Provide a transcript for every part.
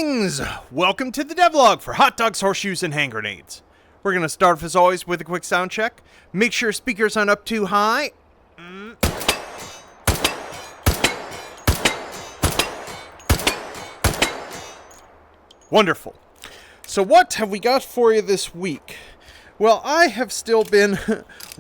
Greetings! Welcome to the Devlog for hot dogs, horseshoes, and hand grenades. We're going to start off as always with a quick sound check. Make sure speakers aren't up too high. Wonderful. So what have we got for you this week? Well, I have still been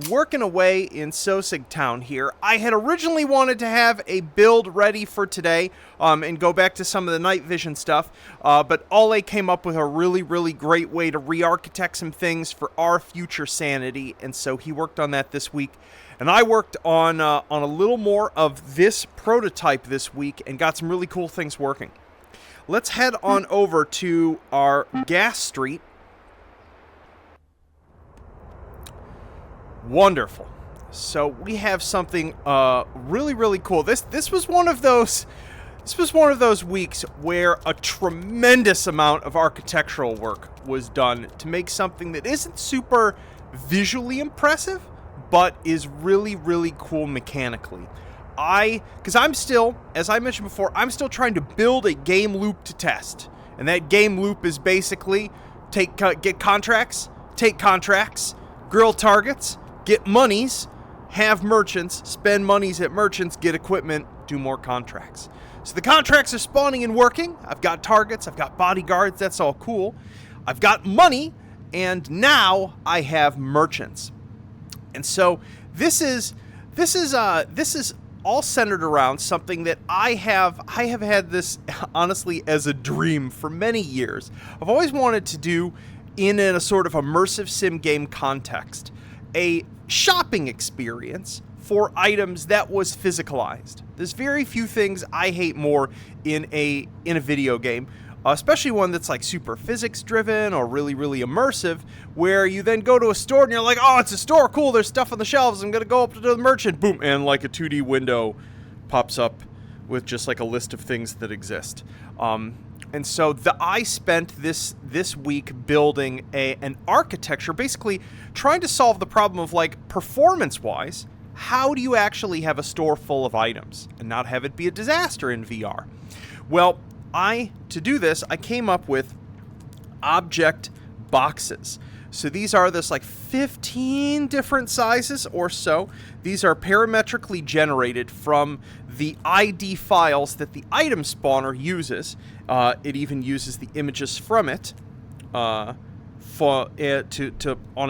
working away in Sosig Town here. I had originally wanted to have a build ready for today and go back to some of the night vision stuff, but Ole came up with a really great way to re-architect some things for our future sanity, and so he worked on that this week. And I worked on a little more of this prototype this week and got some really cool things working. Let's head on over to our gas street. Wonderful. So we have something really cool. This was one of those weeks where a tremendous amount of architectural work was done to make something that isn't super visually impressive, but is really cool mechanically. Because I'm still, as I mentioned before, I'm still trying to build a game loop to test. And that game loop is basically get contracts, take contracts, grill targets, get monies, have merchants, spend monies at merchants, get equipment, do more contracts. So the contracts are spawning and working. I've got targets, I've got bodyguards, that's all cool. I've got money, and now I have merchants. And so this is all centered around something that I have had this honestly as a dream for many years. I've always wanted to do in a sort of immersive sim game context, a shopping experience for items that was physicalized. There's very few things I hate more in a video game, especially one that's like super physics driven or really immersive, where you then go to a store and you're like, oh, it's a store, cool, there's stuff on the shelves, I'm gonna go up to the merchant, boom, and like a 2D window pops up with just like a list of things that exist. And so I spent this week building an architecture, basically trying to solve the problem of, like, performance-wise, how do you actually have a store full of items and not have it be a disaster in VR? Well, to do this, I came up with object boxes. So these are this like 15 different sizes or so. These are parametrically generated from the ID files that the item spawner uses. It even uses the images from it on a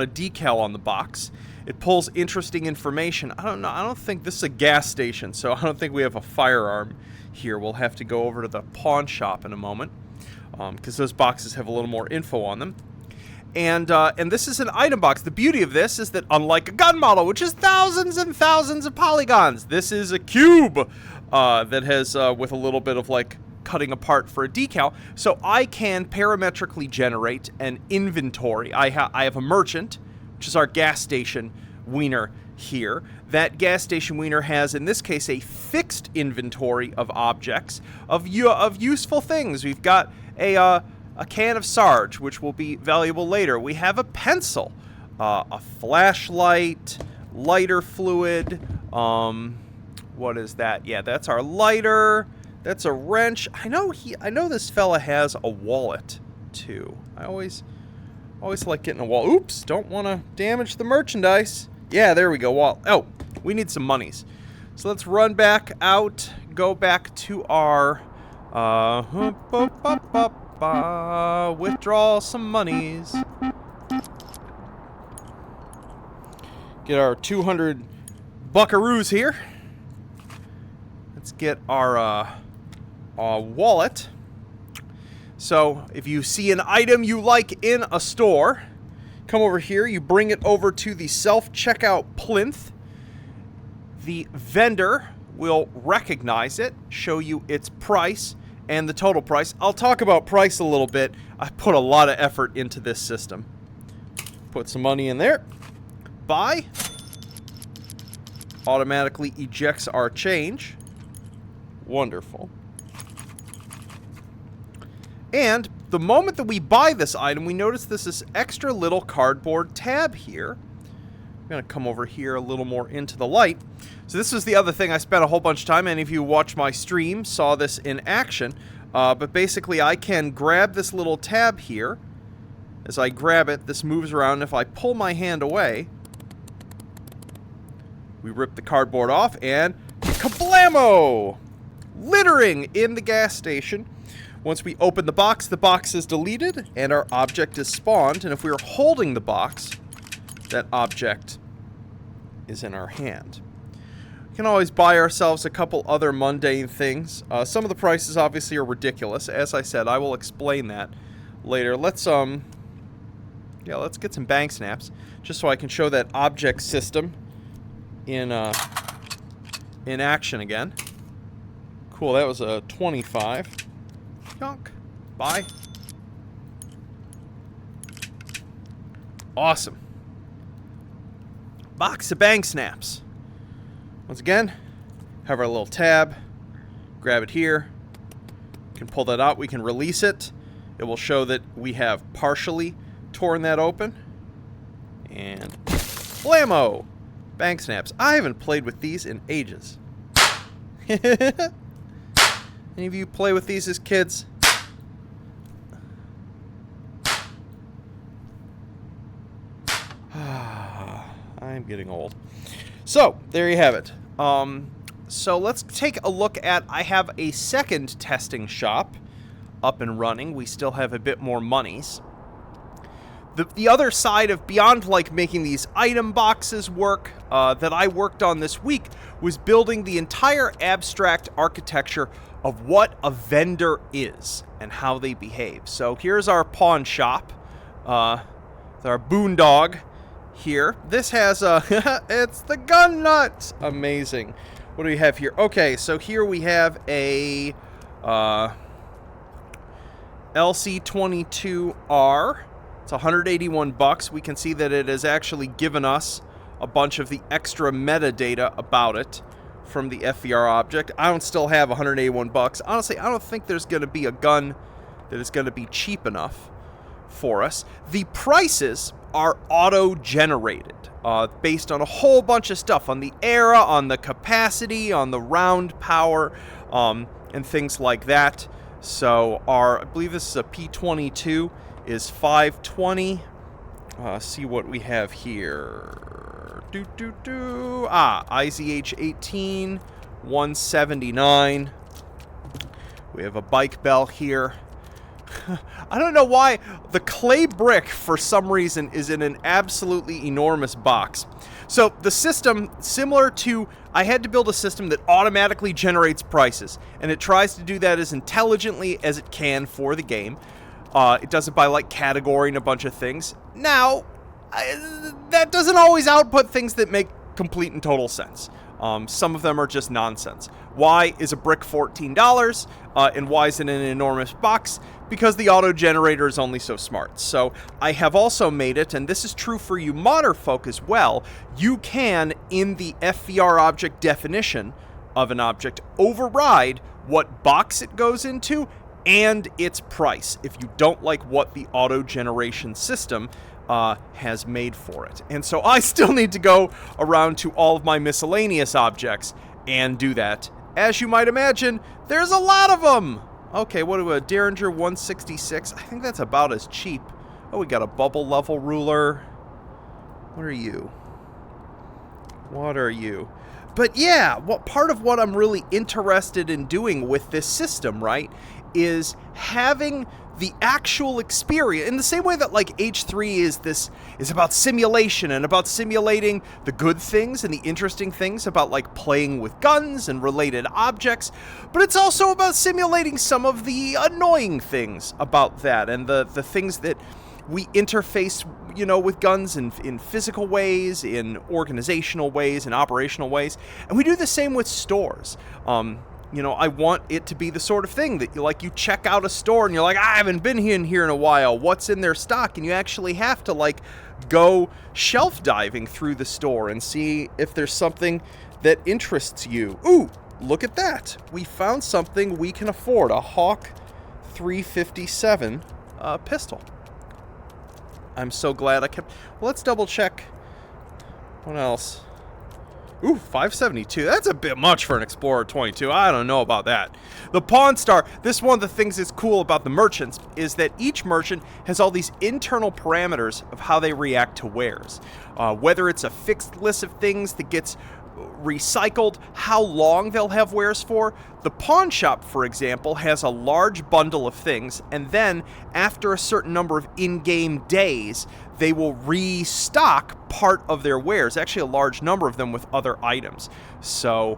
decal on the box. It pulls interesting information. I don't know. I don't think this is a gas station, so I don't think we have a firearm here. We'll have to go over to the pawn shop in a moment because those boxes have a little more info on them. And this is an item box. The beauty of this is that unlike a gun model, which is thousands and thousands of polygons, this is a cube that has, with a little bit of like cutting apart for a decal. So I can parametrically generate an inventory. I have a merchant, which is our gas station wiener here. That gas station wiener has, in this case, a fixed inventory of objects, of useful things. We've got a can of Sarge, which will be valuable later. We have a pencil, a flashlight, lighter fluid. What is that? Yeah, that's our lighter. That's a wrench. I know this fella has a wallet too. I always like getting a wallet. Oops, don't want to damage the merchandise. Yeah, there we go. Oh, we need some monies. So let's run back out, go back to our withdraw some monies. Get our 200 buckaroos here. Let's get our wallet. So if you see an item you like in a store, come over here, you bring it over to the self-checkout plinth. The vendor will recognize it, show you its price, and the total price. I'll talk about price a little bit. I put a lot of effort into this system. Put some money in there. Buy. Automatically ejects our change. Wonderful. And the moment that we buy this item, we notice this extra little cardboard tab here. I'm going to come over here a little more into the light. So this was the other thing I spent a whole bunch of time, and if you watch my stream, saw this in action. But basically, I can grab this little tab here. As I grab it, this moves around. If I pull my hand away, we rip the cardboard off, and kablamo! Littering in the gas station. Once we open the box is deleted, and our object is spawned. And if we are holding the box, that object is in our hand. We can always buy ourselves a couple other mundane things. Some of the prices obviously are ridiculous. As I said, I will explain that later. Let's get some bank snaps, just so I can show that object system in action again. Cool, that was a 25. Yonk. Bye. Awesome. Box of bank snaps. Once again, have our little tab. Grab it here. We can pull that out. We can release it. It will show that we have partially torn that open. And blammo! Bank snaps. I haven't played with these in ages. Any of you play with these as kids? I'm getting old. So, there you have it. So let's take a look at, I have a second testing shop up and running. We still have a bit more monies. The other side of, beyond like making these item boxes work, that I worked on this week was building the entire abstract architecture of what a vendor is and how they behave. So here's our pawn shop, our boondog here. This has a, it's the gun nut! Amazing. What do we have here? Okay, so here we have a LC22R. It's 181 bucks. We can see that it has actually given us a bunch of the extra metadata about it from the FVR object. I don't still have 181 bucks. Honestly, I don't think there's going to be a gun that is going to be cheap enough for us. The prices are auto-generated based on a whole bunch of stuff, on the era, on the capacity, on the round power, and things like that. So I believe this is a P22, is 520. See what we have here. IZH 18, 179. We have a bike bell here. I don't know why the clay brick, for some reason, is in an absolutely enormous box. So the system, similar to, I had to build a system that automatically generates prices, and it tries to do that as intelligently as it can for the game. It does it by like category and a bunch of things. Now, that doesn't always output things that make complete and total sense. Some of them are just nonsense. Why is a brick $14, and why is it in an enormous box? Because the auto-generator is only so smart. So I have also made it, and this is true for you modder folk as well, you can, in the FVR object definition of an object, override what box it goes into and its price if you don't like what the auto-generation system has made for it. And so I still need to go around to all of my miscellaneous objects and do that. As you might imagine, there's a lot of them! Okay, what do we have? Derringer 166. I think that's about as cheap. Oh, we got a bubble level ruler. What are you? What are you? But yeah, part of what I'm really interested in doing with this system, right, is having the actual experience in the same way that like H3 is about simulation and about simulating the good things and the interesting things about like playing with guns and related objects, but it's also about simulating some of the annoying things about that and the things that we interface, you know, with guns in physical ways, in organizational ways, in operational ways, and we do the same with stores. You know, I want it to be the sort of thing that you check out a store and you're like, I haven't been in here in a while. What's in their stock? And you actually have to like go shelf diving through the store and see if there's something that interests you. Ooh, look at that. We found something we can afford. A Hawk 357 pistol. I'm so glad I kept... Well, let's double check. What else? Ooh, 572. That's a bit much for an Explorer 22. I don't know about that. The Pawn Star, this one of the things that's cool about the merchants is that each merchant has all these internal parameters of how they react to wares. Whether it's a fixed list of things that gets recycled, how long they'll have wares for. The pawn shop, for example, has a large bundle of things, and then after a certain number of in-game days, they will restock part of their wares, actually a large number of them, with other items. So,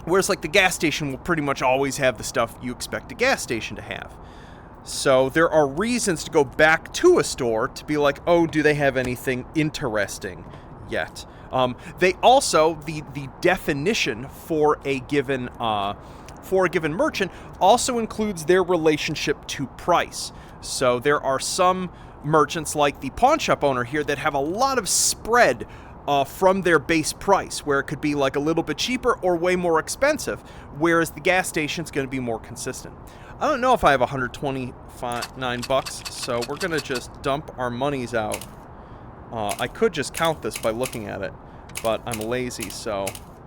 whereas like the gas station will pretty much always have the stuff you expect a gas station to have. So there are reasons to go back to a store to be like, oh, do they have anything interesting yet? They also, the definition for a given merchant also includes their relationship to price. So there are some merchants like the pawn shop owner here that have a lot of spread from their base price, where it could be like a little bit cheaper or way more expensive, whereas the gas station's going to be more consistent. I don't know if I have 129 bucks, so we're going to just dump our monies out. I could just count this by looking at it, but I'm lazy, so...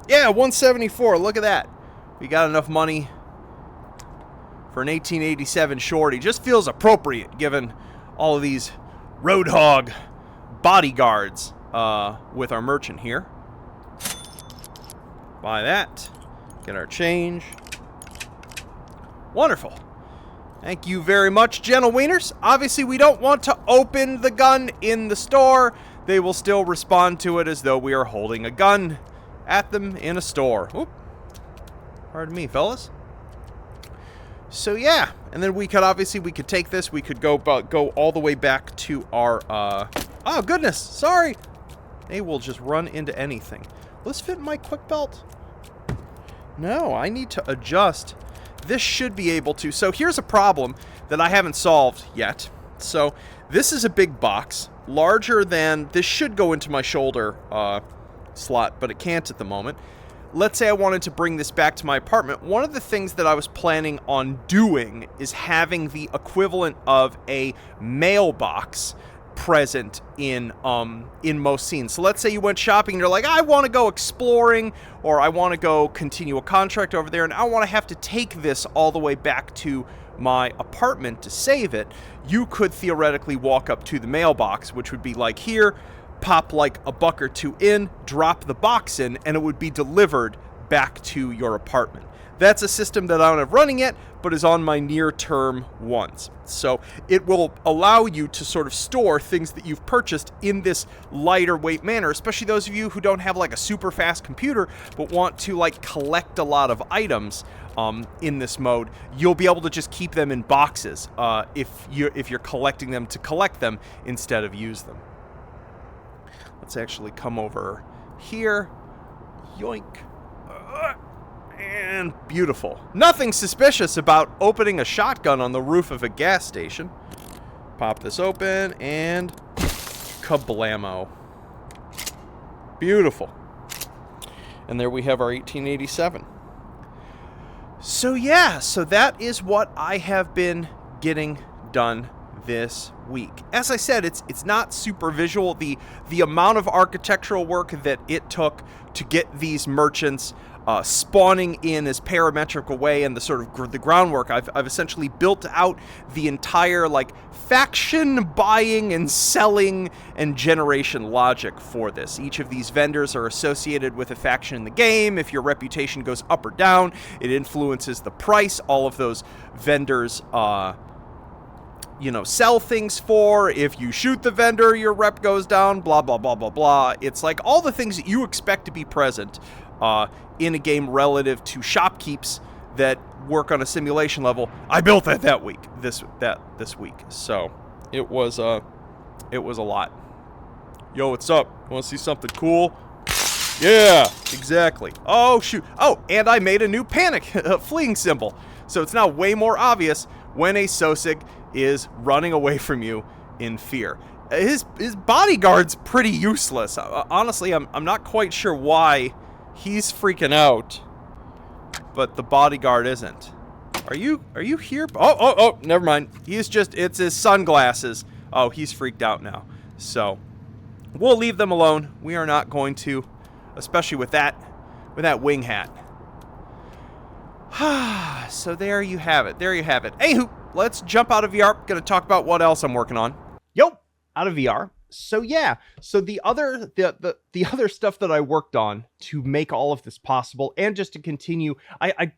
Yeah, 174, look at that. We got enough money for an 1887 shorty. Just feels appropriate, given all of these Roadhog bodyguards with our merchant here. Buy that. Get our change. Wonderful. Thank you very much, gentle wieners. Obviously, we don't want to open the gun in the store. They will still respond to it as though we are holding a gun at them in a store. Oop. Pardon me, fellas. So yeah, and then we could take this. We could go all the way back to our. Oh goodness, sorry. They will just run into anything. Will this fit in my quick belt? No, I need to adjust. This should be able to. So here's a problem that I haven't solved yet. So this is a big box, larger than, this should go into my shoulder slot, but it can't at the moment. Let's say I wanted to bring this back to my apartment. One of the things that I was planning on doing is having the equivalent of a mailbox present in most scenes. So let's say you went shopping and you're like, I want to go exploring, or I want to go continue a contract over there, and I don't want to have to take this all the way back to my apartment to save it. You could theoretically walk up to the mailbox, which would be like here, pop like a buck or two in, drop the box in, and it would be delivered back to your apartment. That's a system that I don't have running yet, but is on my near-term ones. So it will allow you to sort of store things that you've purchased in this lighter weight manner, especially those of you who don't have like a super fast computer, but want to like collect a lot of items in this mode. You'll be able to just keep them in boxes if you're collecting them to collect them instead of use them. Let's actually come over here. Yoink. And beautiful. Nothing suspicious about opening a shotgun on the roof of a gas station. Pop this open and kablamo. Beautiful. And there we have our 1887. So yeah, so that is what I have been getting done this week. As I said, it's not super visual. The amount of architectural work that it took to get these merchants spawning in as parametric a way, and the sort of the groundwork, I've essentially built out the entire like faction buying and selling and generation logic for this. Each of these vendors are associated with a faction in the game. If your reputation goes up or down, it influences the price all of those vendors sell things for. If you shoot the vendor, your rep goes down, blah, blah, blah, blah, blah. It's like all the things that you expect to be present in a game relative to shopkeeps that work on a simulation level. I built that week, this week. So it was a lot. Yo, what's up? Want to see something cool? Yeah, exactly. Oh, shoot. Oh, and I made a new panic fleeing symbol. So it's now way more obvious when a Sosig is running away from you in fear. His bodyguard's pretty useless. Honestly, I'm not quite sure why he's freaking out, but the bodyguard isn't. Are you here? Oh, never mind. It's his sunglasses. Oh, he's freaked out now. So we'll leave them alone. We are not going to especially with that wing hat. So there you have it. Anywho, let's jump out of VR. Gonna talk about what else I'm working on. Out of VR. So yeah, the other stuff that I worked on to make all of this possible, and just to continue, I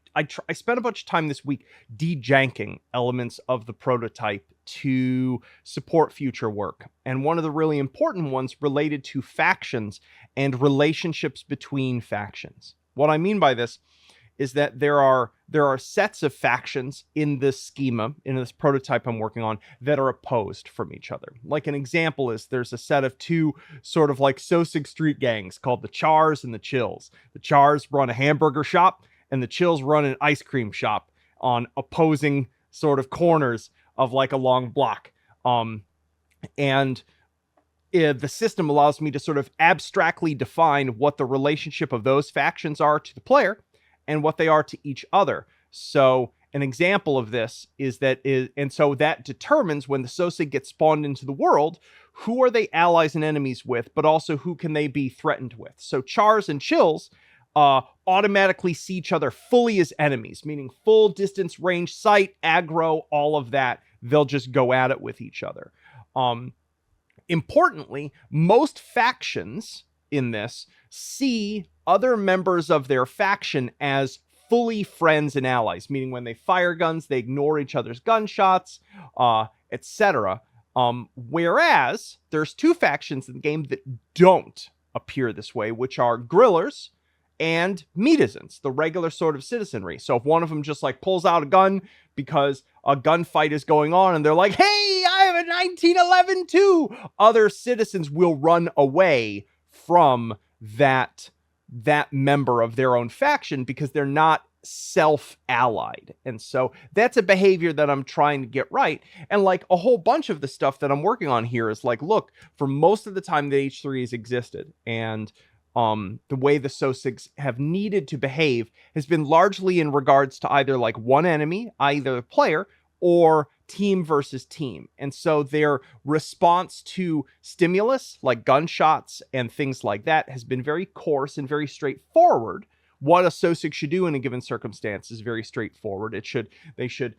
spent a bunch of time this week de-janking elements of the prototype to support future work. And one of the really important ones related to factions and relationships between factions. What I mean by this is that there are sets of factions in this schema, in this prototype I'm working on, that are opposed from each other. Like an example is there's a set of two sort of like Sosig street gangs called the Chars and the Chills. The Chars run a hamburger shop and the Chills run an ice cream shop on opposing sort of corners of like a long block. The system allows me to sort of abstractly define what the relationship of those factions are to the player and what they are to each other. So an example of this so that determines when the Sosig gets spawned into the world, who are they allies and enemies with, but also who can they be threatened with. So Chars and Chills automatically see each other fully as enemies, meaning full distance range, sight, aggro, all of that. They'll just go at it with each other. Importantly, most factions in this see other members of their faction as fully friends and allies, meaning when they fire guns, they ignore each other's gunshots, etc. Whereas there's two factions in the game that don't appear this way, which are Grillers and Meatizens, the regular sort of citizenry. So if one of them just like pulls out a gun because a gunfight is going on and they're like, hey, I have a 1911 too, other citizens will run away from that member of their own faction because they're not self-allied. And so that's a behavior that I'm trying to get right. And like a whole bunch of the stuff that I'm working on here is like, look, for most of the time that H3 has existed and the way the Sosigs have needed to behave has been largely in regards to either like one enemy, either the player, or team versus team. And so their response to stimulus, like gunshots and things like that, has been very coarse and very straightforward. What a Sosig should do in a given circumstance is very straightforward. They should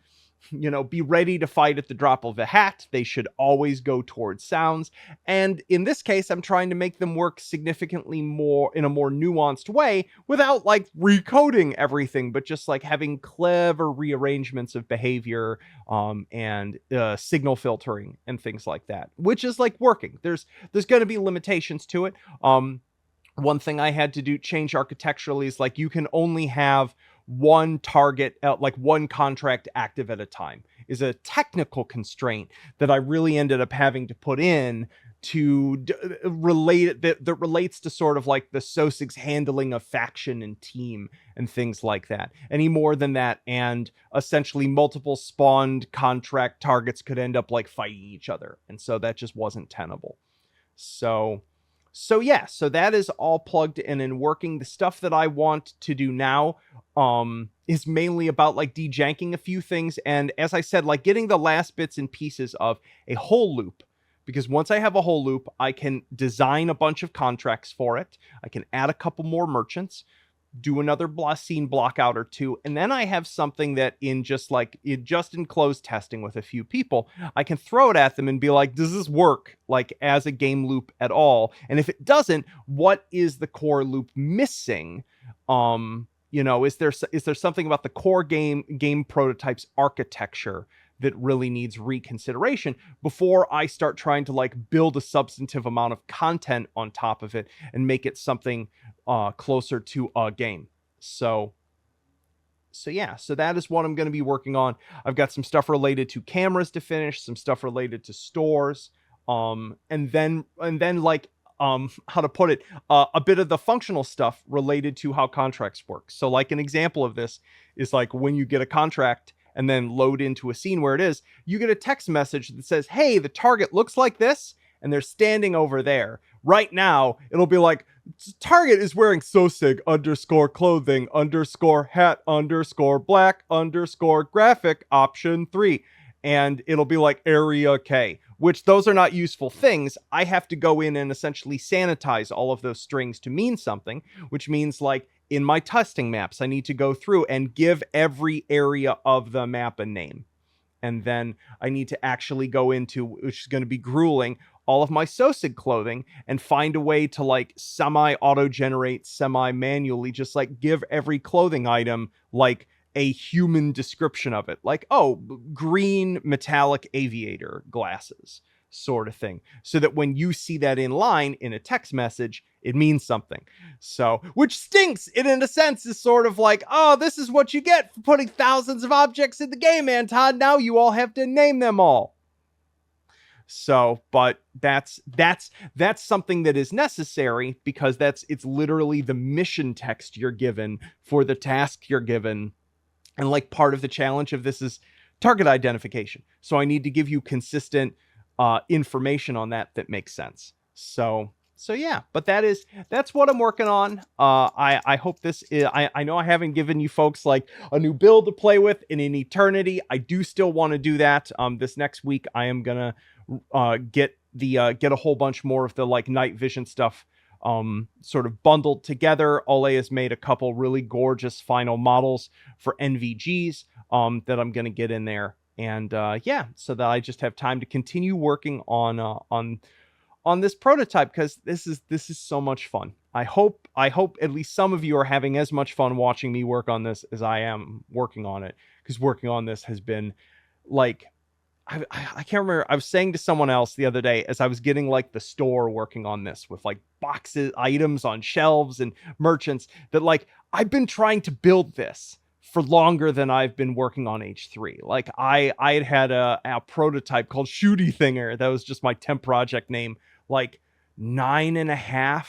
be ready to fight at the drop of a hat. They should always go towards sounds. And in this case, I'm trying to make them work significantly more in a more nuanced way without like recoding everything, but just like having clever rearrangements of behavior and signal filtering and things like that, which is like working. There's going to be limitations to it. One thing I had to do, change architecturally, is like you can only have one target, like one contract active at a time, is a technical constraint that I really ended up having to put in to relate that relates to sort of like the Sosig's handling of faction and team and things like that. Any more than that, and essentially multiple spawned contract targets could end up like fighting each other, and so that just wasn't tenable. So that is all plugged in and working. The stuff that I want to do now is mainly about like de-janking a few things. And as I said, like getting the last bits and pieces of a whole loop, because once I have a whole loop, I can design a bunch of contracts for it. I can add a couple more merchants, do another scene block out or two, and then I have something that in closed testing with a few people, I can throw it at them and be like, does this work like as a game loop at all? And if it doesn't, what is the core loop missing? Is there something about the core game prototype's architecture that really needs reconsideration before I start trying to like build a substantive amount of content on top of it and make it something closer to a game. So that is what I'm going to be working on. I've got some stuff related to cameras to finish, some stuff related to stores, and then like how to put it, a bit of the functional stuff related to how contracts work. So like an example of this is like when you get a contract and then load into a scene where it is, you get a text message that says, hey, the target looks like this, and they're standing over there. Right now, it'll be like, target is wearing Sosig _clothing _hat _black _graphic option 3. and it'll be like area K, which those are not useful things. I have to go in and essentially sanitize all of those strings to mean something, which means like in my testing maps, I need to go through and give every area of the map a name. And then I need to actually go into, which is going to be grueling, all of my SOSIG clothing and find a way to like semi auto generate, semi manually, just like give every clothing item like a human description of it. Like, oh, green metallic aviator glasses, sort of thing. So that when you see that in line in a text message, it means something. So, which stinks. It, in a sense, is sort of like, oh, this is what you get for putting thousands of objects in the game, Anton. Now you all have to name them all. So, but that's something that is necessary because it's literally the mission text you're given for the task you're given. And like part of the challenge of this is target identification. So I need to give you consistent information on that makes sense. So yeah, but that's what I'm working on. I hope this is, I know I haven't given you folks like a new build to play with in an eternity. I do still want to do that. This next week I am gonna get a whole bunch more of the like night vision stuff sort of bundled together. Ole has made a couple really gorgeous final models for NVGs that I'm gonna get in there. And yeah, so that I just have time to continue working on this prototype, because this is so much fun. I hope at least some of you are having as much fun watching me work on this as I am working on it, because working on this has been like, I can't remember. I was saying to someone else the other day as I was getting like the store working on this with like boxes, items on shelves and merchants, that like I've been trying to build this for longer than I've been working on H3. Like I had a prototype called Shooty Thinger. That was just my temp project name, like 9.5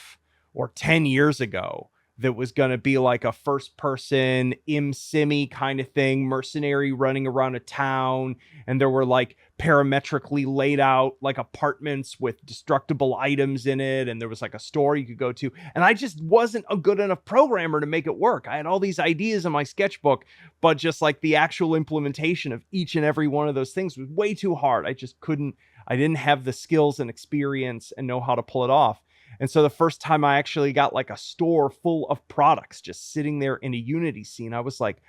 or 10 years ago. That was going to be like a first person simmy kind of thing, mercenary running around a town. And there were like parametrically laid out like apartments with destructible items in it. And there was like a store you could go to. And I just wasn't a good enough programmer to make it work. I had all these ideas in my sketchbook, but just like the actual implementation of each and every one of those things was way too hard. I didn't have the skills and experience and know how to pull it off. And so the first time I actually got like a store full of products just sitting there in a Unity scene, I was like,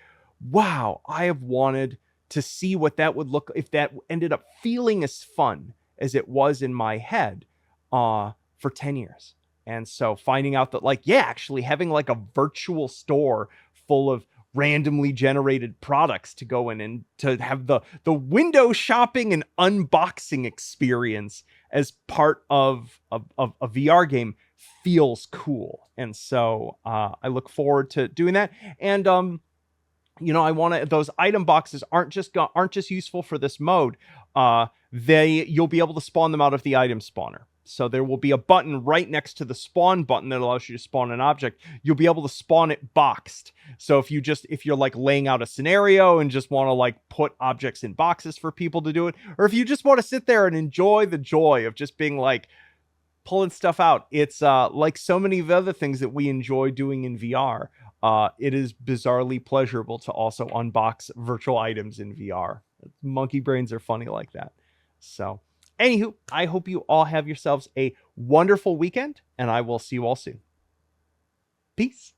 wow, I have wanted to see what that would look if that ended up feeling as fun as it was in my head for 10 years. And so finding out that like, yeah, actually having like a virtual store full of randomly generated products to go in and to have the window shopping and unboxing experience as part of a VR game feels cool. And so I look forward to doing that. And you know, I want to, those item boxes aren't just useful for this mode. You'll be able to spawn them out of the item spawner. So there will be a button right next to the spawn button that allows you to spawn an object. You'll be able to spawn it boxed. So if you're like laying out a scenario and just want to like put objects in boxes for people to do it, or if you just want to sit there and enjoy the joy of just being like pulling stuff out, it's like so many of the other things that we enjoy doing in VR. It is bizarrely pleasurable to also unbox virtual items in VR. Monkey brains are funny like that. So anywho, I hope you all have yourselves a wonderful weekend, and I will see you all soon. Peace.